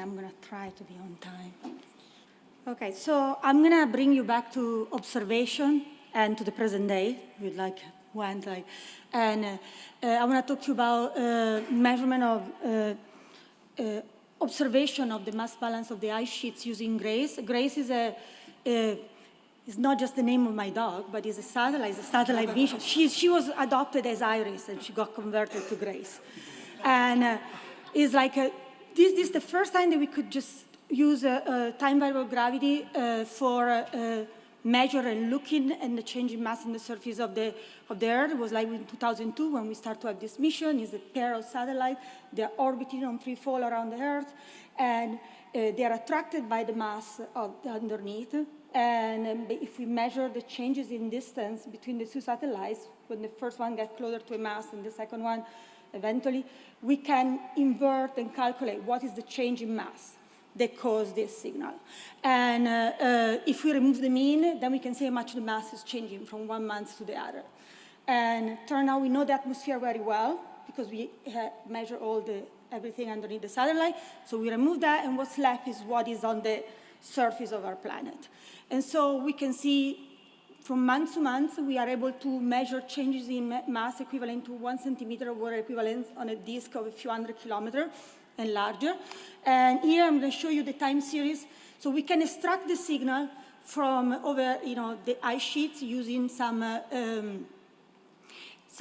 I'm going to try to be on time. Okay, so I'm going to bring you back to observation and to the present day. And I want to talk to you about measurement of observation of the mass balance of the ice sheets using GRACE. GRACE is not just the name of my dog, but it's a satellite mission. She was adopted as Iris, and she got converted to GRACE. And it's like, this is the first time that we could just use time variable gravity for measure and looking at the changing mass in the surface of the Earth. It was like in 2002 when we started to have this mission. It's a pair of satellites. They're orbiting on free fall around the Earth, and they're attracted by the mass of underneath. And if we measure the changes in distance between the two satellites, when the first one gets closer to a mass and the second one eventually, we can invert and calculate what is the change in mass that caused this signal. And if we remove the mean, then we can say how much the mass is changing from 1 month to the other. And turn out we know the atmosphere very well because we measure everything underneath the satellite. So we remove that, and what's left is what is on the surface of our planet. And so we can see from month to month, we are able to measure changes in mass equivalent to 1 centimeter of water equivalent on a disk of a few hundred kilometers and larger. And here I'm going to show you the time series. So we can extract the signal from over the ice sheets using some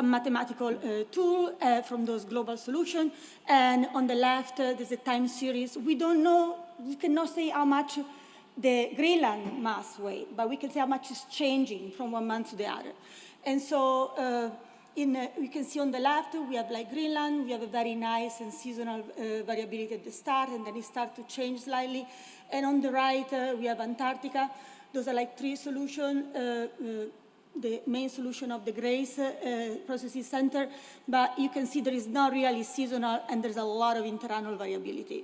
mathematical tool from those global solutions. And on the left, there's a time series. We don't know, we cannot say how much the Greenland mass weight, but we can say how much is changing from 1 month to the other. And so we can see on the left, we have like Greenland, we have a very nice and seasonal variability at the start, and then it starts to change slightly. And on the right, we have Antarctica. Those are like 3 solutions. The main solution of the GRACE processing center, but you can see there is not really seasonal, and there's a lot of interannual variability.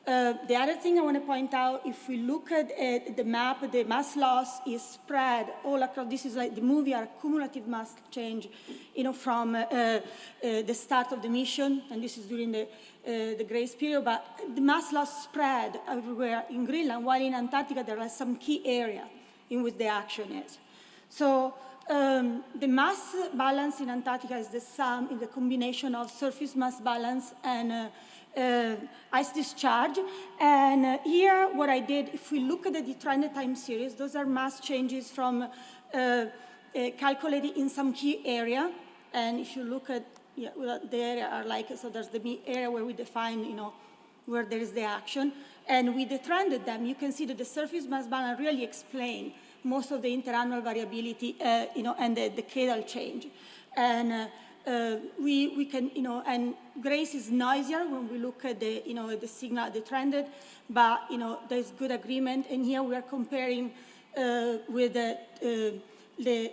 The other thing I want to point out, if we look at the map, the mass loss is spread all across. This is like the movie, our cumulative mass change, from the start of the mission, and this is during the GRACE period, but the mass loss spread everywhere in Greenland, while in Antarctica there are some key area in which the action is. So the mass balance in Antarctica is the sum, in the combination of surface mass balance and ice discharge. And here, what I did, if we look at the detrended time series, those are mass changes from calculated in some key area. And if you look at the area are like, so there's the area where we define, where there is the action. And we detrended them. You can see that the surface mass balance really explain most of the interannual variability, and the decadal change. And we can, and GRACE is noisier when we look at the, the signal, the trended, but, there's good agreement. And here we are comparing with the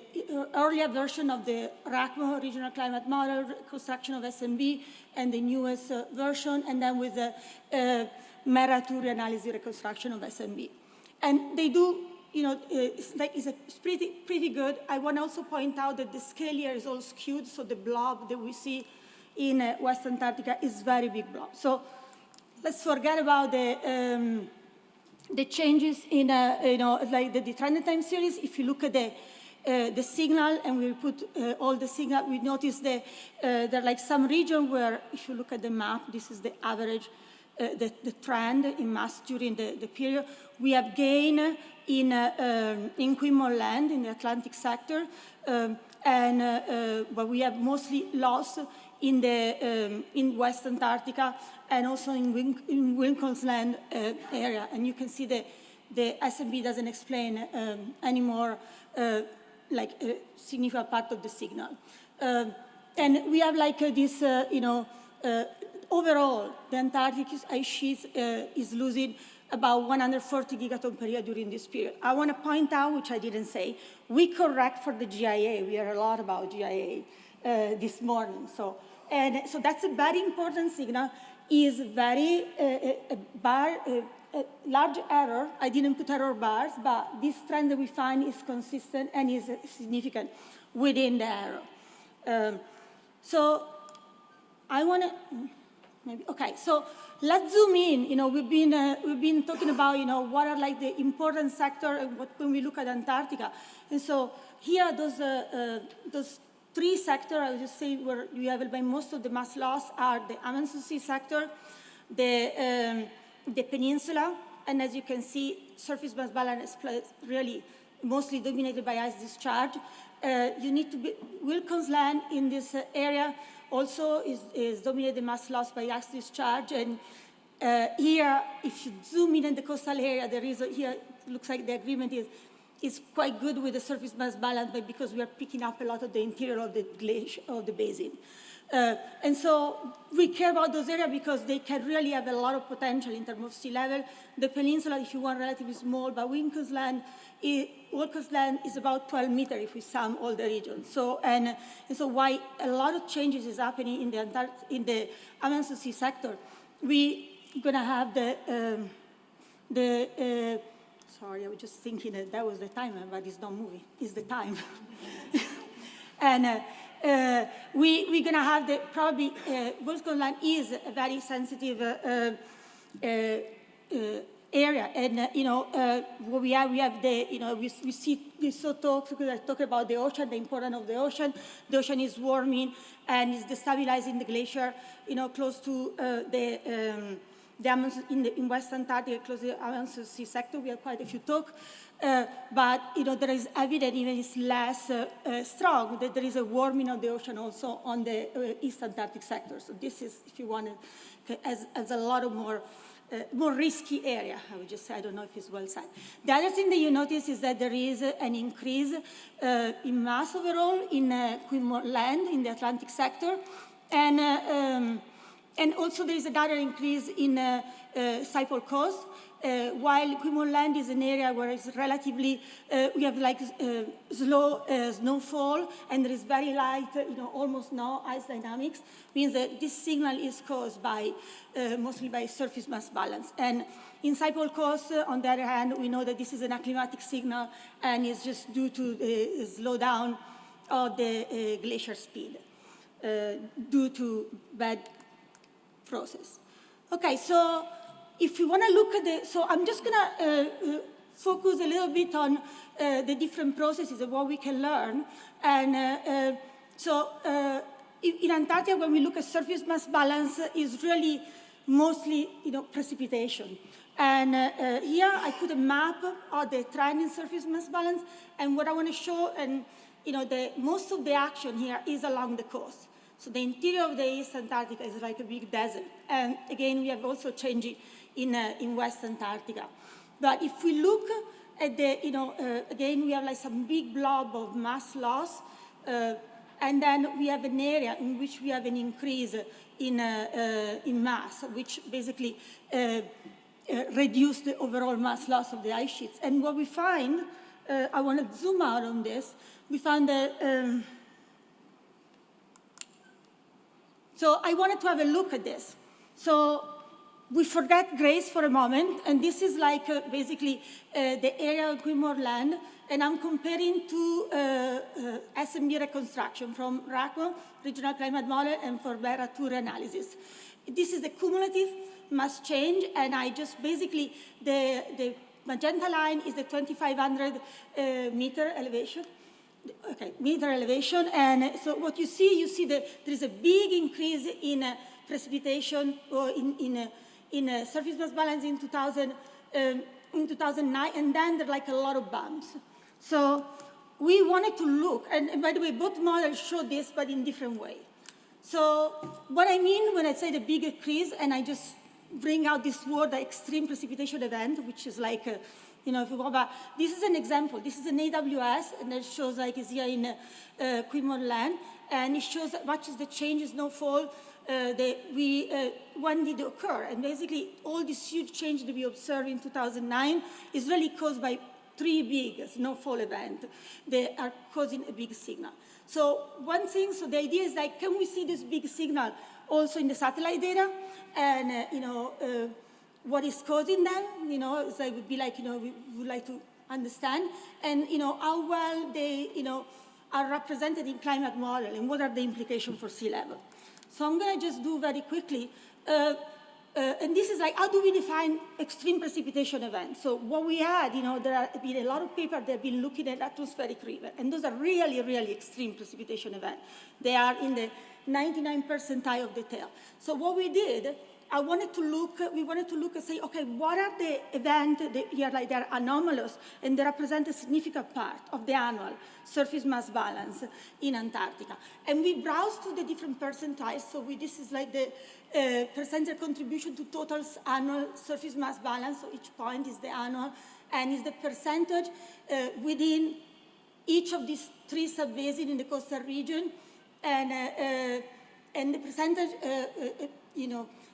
earlier version of the RACMO, Regional Climate Model, construction of SMB, and the newest version, and then with the Mera-2 analysis reconstruction of SMB. And they do, it's pretty good. I want to also point out that the scale here is all skewed, so the blob that we see in West Antarctica is very big blob. So let's forget about the changes in, like the detrended time series. If you look at the signal, and we put all the signal, we notice that there are like some region where, if you look at the map, this is the average, the trend in mass during the period. We have gain in Quimon Land, in the Atlantic sector, but we have mostly loss in West Antarctica and also in Wilkins Land area. And you can see that the SMB doesn't explain anymore like a significant part of the signal. And we have like this, overall, the Antarctic ice sheet is losing about 140 gigatons per year during this period. I want to point out, which I didn't say, we correct for the GIA. We heard a lot about GIA this morning. So that's a very important signal. Is very large error. I didn't put error bars, but this trend that we find is consistent and is significant within the error. So I want to maybe. Okay, so let's zoom in. We've been talking about, what are like the important sector when we look at Antarctica. And so here, those three sectors, I would just say, where you have by most of the mass loss are the Amundsen Sea sector, the peninsula, and as you can see, surface mass balance is really mostly dominated by ice discharge. You need to be, Wilkins Land in this area also is dominated mass loss by ice discharge. And here, if you zoom in the coastal area, here it looks like the agreement is quite good with the surface mass balance, but because we are picking up a lot of the interior of the glacier, of the basin. And so we care about those areas because they can really have a lot of potential in terms of sea level. The peninsula, if you want, relatively small, but Wilkins Land is about 12 meters if we sum all the regions. So, and so why a lot of changes is happening in the Amundsen Sea sector. We're going to have sorry, I was just thinking that was the timer, but it's not moving. It's the time. And we're going to have probably, Wilkins Land is a very sensitive area. And, what we have we saw talk about the ocean, the importance of the ocean. The ocean is warming and is destabilizing the glacier, close to the Amundsen, in West Antarctica, close to the Amundsen Sea sector. We have quite a few talk. But there is evidence, even it's less strong, that there is a warming of the ocean also on the East Antarctic sector. So this is, if you want, as a lot of more risky area, I would just say. I don't know if it's well said. The other thing that you notice is that there is an increase in mass overall in Queen Land in the Atlantic sector. And also there is another increase in Saipol Coast, while Queen Land is an area where it's relatively, we have like slow snowfall, and there is very light, almost no ice dynamics, means that this signal is caused by, mostly by surface mass balance. And in Saipol Coast, on the other hand, we know that this is an acclimatic signal, and it's just due to the slowdown of the glacier speed, due to bad process. Okay, so if you want to look at so I'm just going to focus a little bit on the different processes and what we can learn. And in Antarctica, when we look at surface mass balance, is really mostly, precipitation. And here I put a map of the trend in surface mass balance. And what I want to show, and most of the action here is along the coast. So the interior of the East Antarctica is like a big desert. And again, we have also changing in West Antarctica. But if we look at the, again, we have like some big blob of mass loss. And then we have an area in which we have an increase in mass, which basically reduce the overall mass loss of the ice sheets. And what we find, I want to zoom out on this, we found that, so I wanted to have a look at this. So we forget Grace for a moment, and this is like basically the area of Queen Land, and I'm comparing to SMB reconstruction from RACMO, Regional Climate Model, and Forbera Tour Analysis. This is the cumulative mass change, and I just basically, the magenta line is the 2,500 meter elevation. Okay, meter elevation, and so what you see that there is a big increase in precipitation or in surface mass balance in 2009, and then there are like a lot of bumps. So we wanted to look, and by the way, both models show this, but in different way. So what I mean when I say the big increase, and I just bring out this word, the extreme precipitation event, which is like if you go back, this is an example. This is an AWS, and it shows like it's here in Queen Land, and it shows what is the change in snowfall when did it occur. And basically, all this huge change that we observed in 2009 is really caused by three big snowfall events that are causing a big signal. So one thing, so the idea is like, can we see this big signal also in the satellite data? And, what is causing them, so it would be like, we would like to understand, and, how well they, are represented in climate model, and what are the implications for sea level. So I'm going to just do very quickly And this is like, how do we define extreme precipitation events? So what we had, there have been a lot of papers that have been looking at atmospheric river, and those are really, really extreme precipitation events. They are in the 99 percentile of detail. So what we did, we wanted to look and say, okay, what are the events that here, like they're anomalous, and they represent a significant part of the annual surface mass balance in Antarctica. And we browsed to the different percentiles. So this is like the percentage contribution to total annual surface mass balance. So each point is the annual, and is the percentage within each of these three subbasins in the coastal region, and the percentage,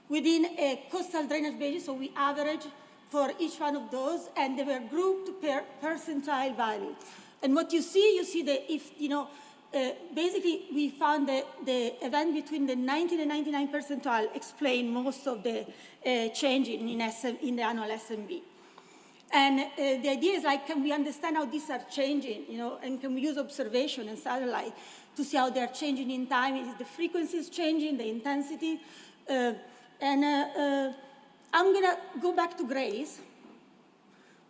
within a coastal drainage basin. So we average for each one of those, and they were grouped per percentile value. And what you see that if, basically we found that the event between the 90 and 99 percentile explain most of the change in the annual SMB. And the idea is like, can we understand how these are changing, and can we use observation and satellite to see how they're changing in time? Is the frequency is changing, the intensity? I'm gonna go back to GRACE,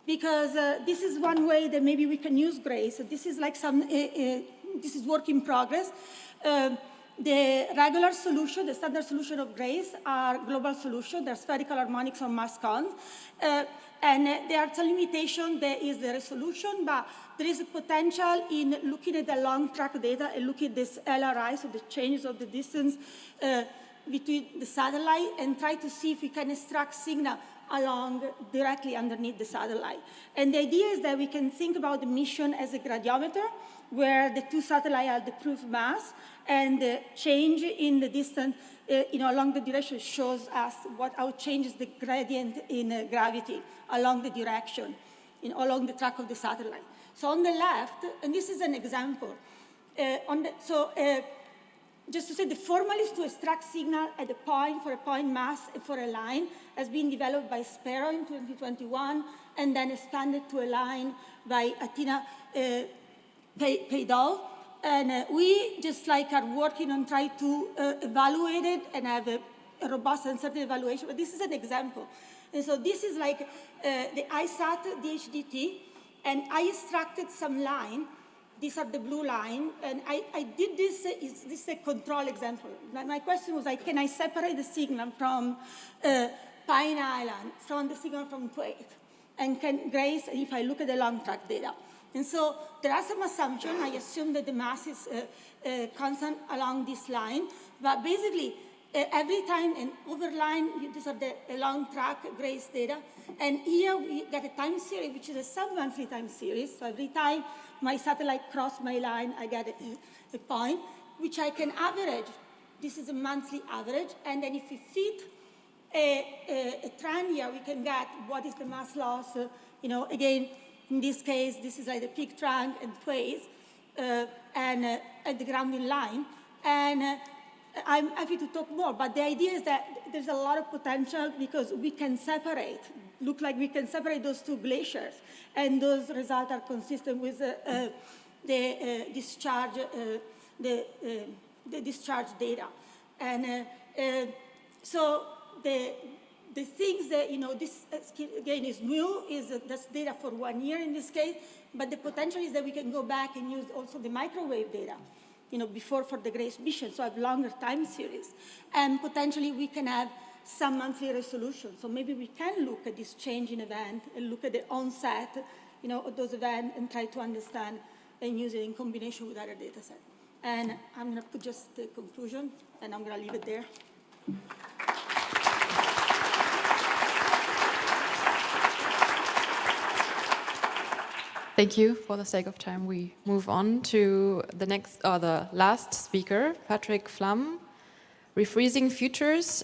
because this is one way that maybe we can use GRACE. So this is like this is work in progress. The regular solution, the standard solution of GRACE are global solution. They're spherical harmonics on mass cons. And there are some limitations. There is the resolution, but there is a potential in looking at the long track data and looking at this LRI, so the changes of the distance between the satellite, and try to see if we can extract signal directly underneath the satellite. And the idea is that we can think about the mission as a gradiometer, where the two satellites are the proof mass, and the change in the distance along the direction shows us how it changes the gradient in gravity along the direction, along the track of the satellite. So on the left, and this is an example, just to say, the formula is to extract signal at a point, for a point mass, and for a line, has been developed by Sparrow in 2021, and then expanded to a line by Atina Peidol. And we just are working on trying to evaluate it and have a robust and certain evaluation. But this is an example. And so this is like the ISAT DHDT, and I extracted some line. These are the blue line, and I did this. This is a control example. My question was like, can I separate the signal from Pine Island from the signal from Thwaite? And can GRACE, if I look at the long track data? And so there are some assumptions. I assume that the mass is constant along this line, but basically every time an overline, these are the long track GRACE data, and here we get a time series, which is a sub-monthly time series. So every time my satellite crosses my line, I get a point, which I can average. This is a monthly average, and then if we fit a trend here, we can get what is the mass loss. Again, in this case, this is like the peak trunk and phase, and at the grounding line. And I'm happy to talk more, but the idea is that there's a lot of potential because we can separate, look like we can separate those two glaciers, and those results are consistent with the discharge, the discharge data. And so the things that, this again is new, is that's data for 1 year in this case, but the potential is that we can go back and use also the microwave data, before for the GRACE mission, so I have longer time series. And potentially we can have some monthly resolution. So maybe we can look at this change in event and look at the onset, of those events and try to understand and use it in combination with other data sets. And I'm going to put just the conclusion, and I'm going to leave it there. Thank you. For the sake of time, we move on to the next, or the last speaker, Patrick Flamm, Refreezing Futures,